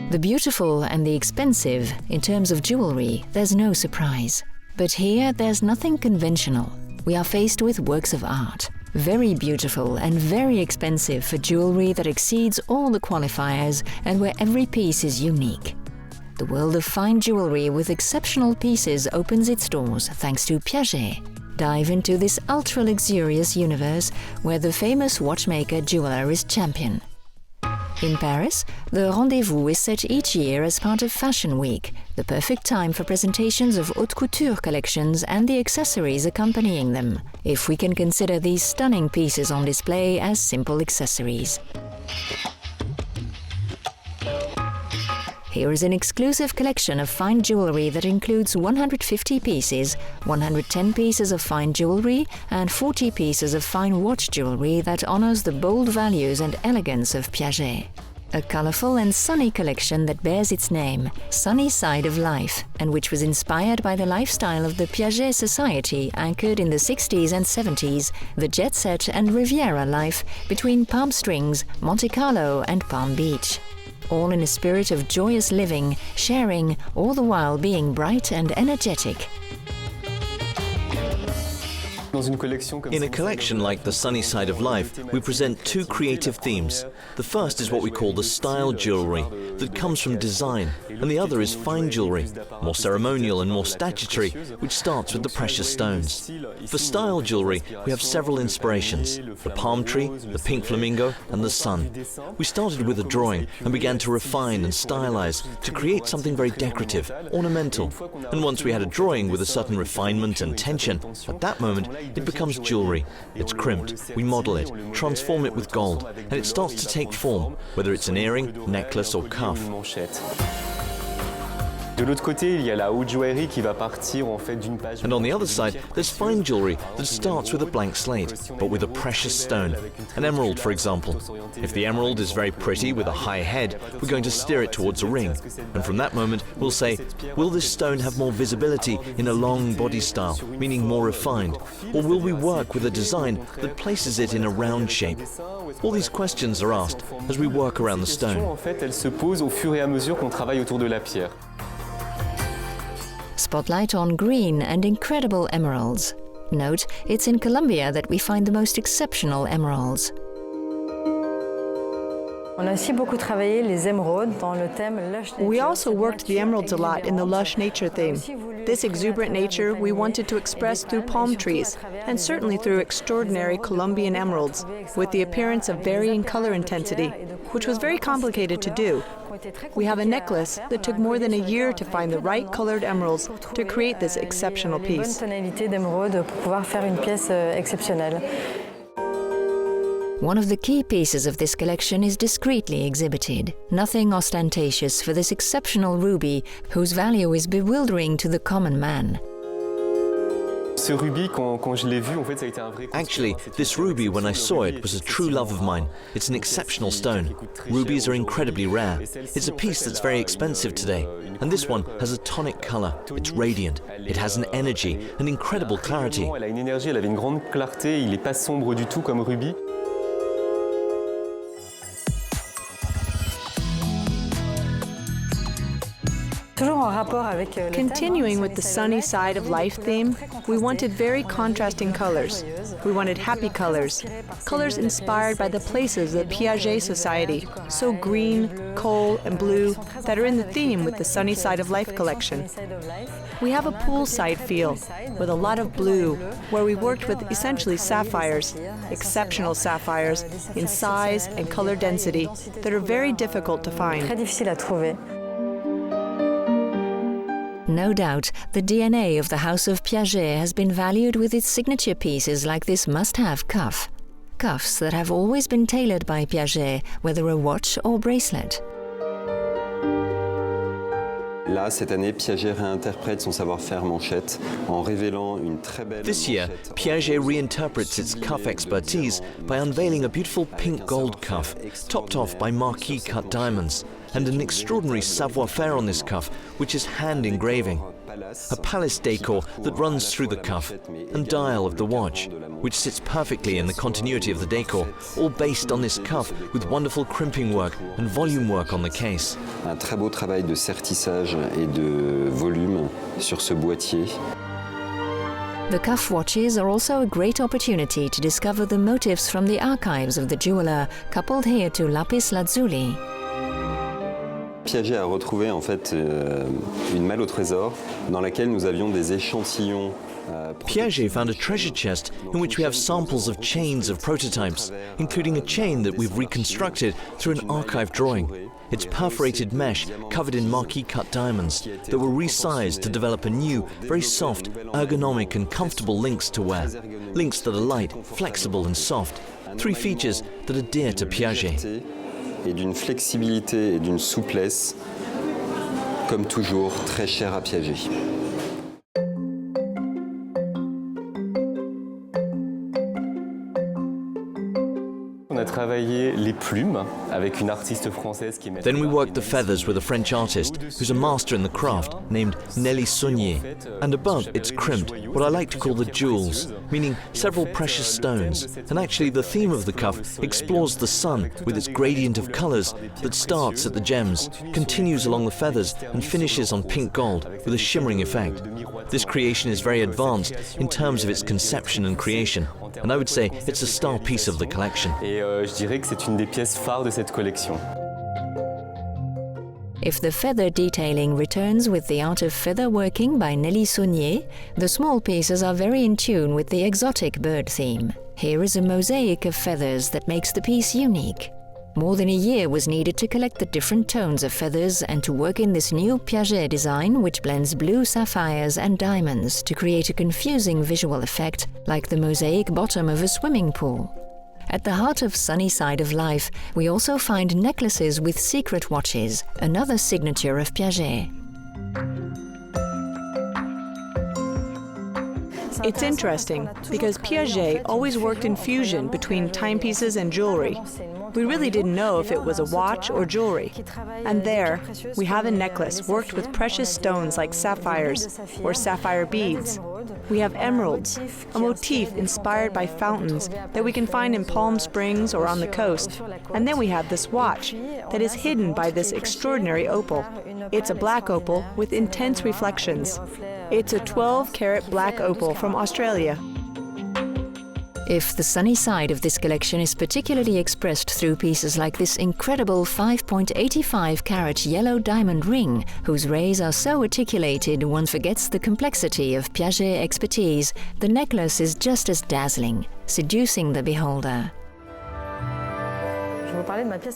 The beautiful and the expensive, in terms of jewelry, there's no surprise. But here, there's nothing conventional. We are faced with works of art. Very beautiful and very expensive for jewelry that exceeds all the qualifiers and where every piece is unique. The world of fine jewelry with exceptional pieces opens its doors thanks to Piaget. Dive into this ultra-luxurious universe where the famous watchmaker jeweler is champion. In Paris, the rendezvous is set each year as part of Fashion Week, the perfect time for presentations of haute couture collections and the accessories accompanying them, if we can consider these stunning pieces on display as simple accessories. Here is an exclusive collection of fine jewelry that includes 150 pieces, 110 pieces of fine jewelry and 40 pieces of fine watch jewelry that honors the bold values and elegance of Piaget. A colorful and sunny collection that bears its name, Sunny Side of Life, and which was inspired by the lifestyle of the Piaget Society anchored in the 60s and 70s, the jet set and Riviera life between Palm Springs, Monte Carlo and Palm Beach. All in a spirit of joyous living, sharing, all the while being bright and energetic. In a collection like The Sunny Side of Life, we present two creative themes. The first is what we call the style jewelry, that comes from design, and the other is fine jewelry, more ceremonial and more statutory, which starts with the precious stones. For style jewelry, we have several inspirations: the palm tree, the pink flamingo, and the sun. We started with a drawing and began to refine and stylize to create something very decorative, ornamental. And once we had a drawing with a certain refinement and tension, at that moment, it becomes jewelry. It's crimped, we model it, transform it with gold, and it starts to take form, whether it's an earring, necklace or cuff. And on the other side, there's fine jewelry that starts with a blank slate, but with a precious stone. An emerald, for example. If the emerald is very pretty with a high head, we're going to steer it towards a ring. And from that moment, we'll say, will this stone have more visibility in a long body style, meaning more refined? Or will we work with a design that places it in a round shape? All these questions are asked as we work around the stone. Spotlight on green and incredible emeralds. Note, it's in Colombia that we find the most exceptional emeralds. We also worked the emeralds a lot in the lush nature theme. This exuberant nature we wanted to express through palm trees, and certainly through extraordinary Colombian emeralds, with the appearance of varying color intensity, which was very complicated to do. We have a necklace that took more than a year to find the right colored emeralds to create this exceptional piece. One of the key pieces of this collection is discreetly exhibited. Nothing ostentatious for this exceptional ruby, whose value is bewildering to the common man. Actually, this ruby, when I saw it, was a true love of mine. It's an exceptional stone. Rubies are incredibly rare. It's a piece that's very expensive today. And this one has a tonic color. It's radiant. It has an energy, an incredible clarity. Continuing with the sunny side of life theme, we wanted very contrasting colors. We wanted happy colors, colors inspired by the places of the Piaget Society, so green, coal, and blue, that are in the theme with the Sunny Side of Life collection. We have a poolside feel, with a lot of blue, where we worked with essentially sapphires, exceptional sapphires, in size and color density, that are very difficult to find. No doubt, the DNA of the House of Piaget has been valued with its signature pieces like this must-have cuff. Cuffs that have always been tailored by Piaget, whether a watch or bracelet. Là, cette année, Piaget réinterprète son savoir-faire manchette en révélant une très belle. This year, Piaget reinterprets its cuff expertise by unveiling a beautiful pink gold cuff, topped off by marquee-cut diamonds, and an extraordinary savoir-faire on this cuff, which is hand engraving. a palace decor that runs through the cuff, and dial of the watch, which sits perfectly in the continuity of the decor, all based on this cuff with wonderful crimping work and volume work on the case. Un très beau travail de sertissage et de volume sur ce boîtier. The cuff watches are also a great opportunity to discover the motifs from the archives of the jeweler, coupled here to lapis lazuli. Piaget a retrouvé en fait une malle au trésor dans laquelle nous avions des échantillons. Piaget found a treasure chest in which we have samples of chains of prototypes, including a chain that we've reconstructed through an archive drawing. It's perforated mesh covered in marquee-cut diamonds that were resized to develop a new, very soft, ergonomic and comfortable links to wear. Links that are light, flexible and soft. Three features that are dear to Piaget. Et d'une flexibilité et d'une souplesse, comme toujours, très chère à Piaget. Then we worked the feathers with a French artist who's a master in the craft named Nelly Saunier. And above it's crimped, what I like to call the jewels, meaning several precious stones. And actually the theme of the cuff explores the sun with its gradient of colors that starts at the gems, continues along the feathers and finishes on pink gold with a shimmering effect. This creation is very advanced in terms of its conception and creation. And I would say it's a star piece of the collection. Je dirais que c'est une des pièces phares de cette collection. If the feather detailing returns with the art of feather working by Nelly Saunier, the small pieces are very in tune with the exotic bird theme. Here is a mosaic of feathers that makes the piece unique. More than a year was needed to collect the different tones of feathers and to work in this new Piaget design, which blends blue sapphires and diamonds to create a confusing visual effect, like the mosaic bottom of a swimming pool. At the heart of Sunny Side of Life, we also find necklaces with secret watches, another signature of Piaget. It's interesting because Piaget always worked in fusion between timepieces and jewelry. We really didn't know if it was a watch or jewelry. And there, we have a necklace worked with precious stones like sapphires or sapphire beads. We have emeralds, a motif inspired by fountains that we can find in Palm Springs or on the coast. And then we have this watch that is hidden by this extraordinary opal. It's a black opal with intense reflections. It's a 12-carat black opal from Australia. If the sunny side of this collection is particularly expressed through pieces like this incredible 5.85-carat yellow diamond ring, whose rays are so articulated one forgets the complexity of Piaget expertise, the necklace is just as dazzling, seducing the beholder.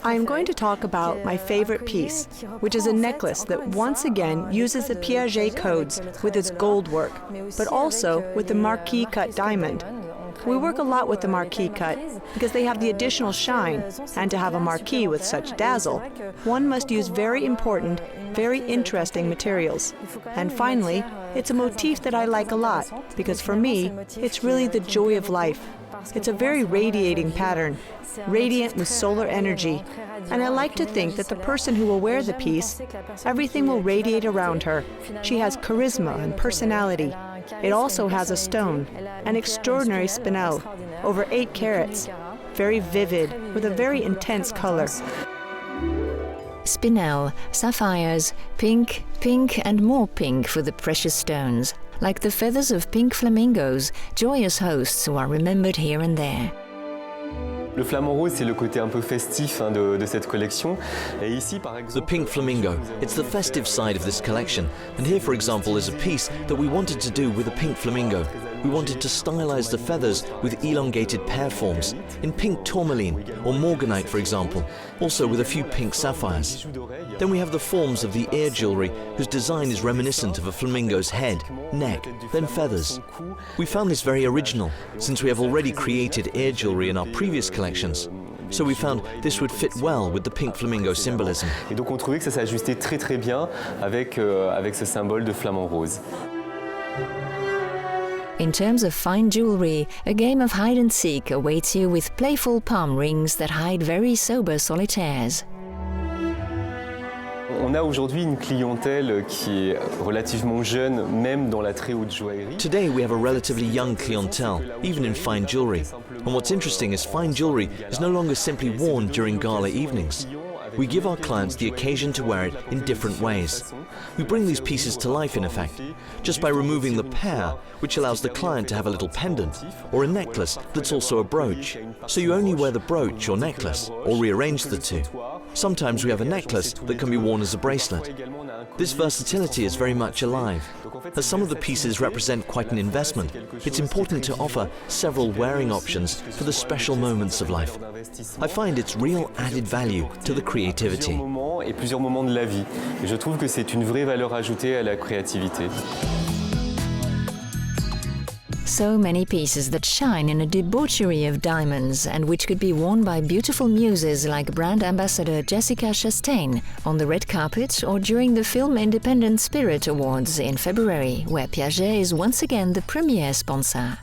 I am going to talk about my favorite piece, which is a necklace that once again uses the Piaget codes with its gold work, but also with the marquee-cut diamond. We work a lot with the marquee cut because they have the additional shine, and to have a marquee with such dazzle, one must use very important, very interesting materials. And finally, it's a motif that I like a lot because for me, it's really the joy of life. It's a very radiating pattern, radiant with solar energy, and I like to think that the person who will wear the piece, everything will radiate around her. She has charisma and personality. It also has a stone, an extraordinary spinel, over 8 carats, very vivid, with a very intense color. Spinel, sapphires, pink, pink and more pink for the precious stones, like the feathers of pink flamingos, joyous hosts who are remembered here and there. Le flamant rose, c'est le côté un peu festif de cette collection. Et ici, par exemple, the pink flamingo, it's the festive side of this collection. And here, for example, is a piece that we wanted to do with a pink flamingo. We wanted to stylize the feathers with elongated pear forms, in pink tourmaline or morganite, for example, also with a few pink sapphires. Then we have the forms of the ear jewelry, whose design is reminiscent of a flamingo's head, neck, then feathers. We found this very original, since we have already created ear jewelry in our previous collections. So we found this would fit well with the pink flamingo symbolism. Et donc on trouvait que ça s'ajustait très très bien avec ce symbole de flamant rose. In terms of fine jewelry, a game of hide-and-seek awaits you with playful palm rings that hide very sober solitaires. On a aujourd'hui une clientèle qui est relativement jeune, même dans la très haute joaillerie. Today we have a relatively young clientele, even in fine jewellery. And what's interesting is fine jewellery is no longer simply worn during gala evenings. We give our clients the occasion to wear it in different ways. We bring these pieces to life, in effect, just by removing the pair, which allows the client to have a little pendant, or a necklace that's also a brooch. So you only wear the brooch or necklace, or rearrange the two. Sometimes we have a necklace that can be worn as a bracelet. This versatility is very much alive. As some of the pieces represent quite an investment, it's important to offer several wearing options for the special moments of life. I find it's real added value to the creativity. Et plusieurs moments de la vie. Et je trouve que c'est une vraie valeur ajoutée à la créativité. So many pieces that shine in a debauchery of diamonds and which could be worn by beautiful muses like brand ambassador Jessica Chastain on the red carpet or during the Film Independent Spirit Awards in February, where Piaget is once again the premier sponsor.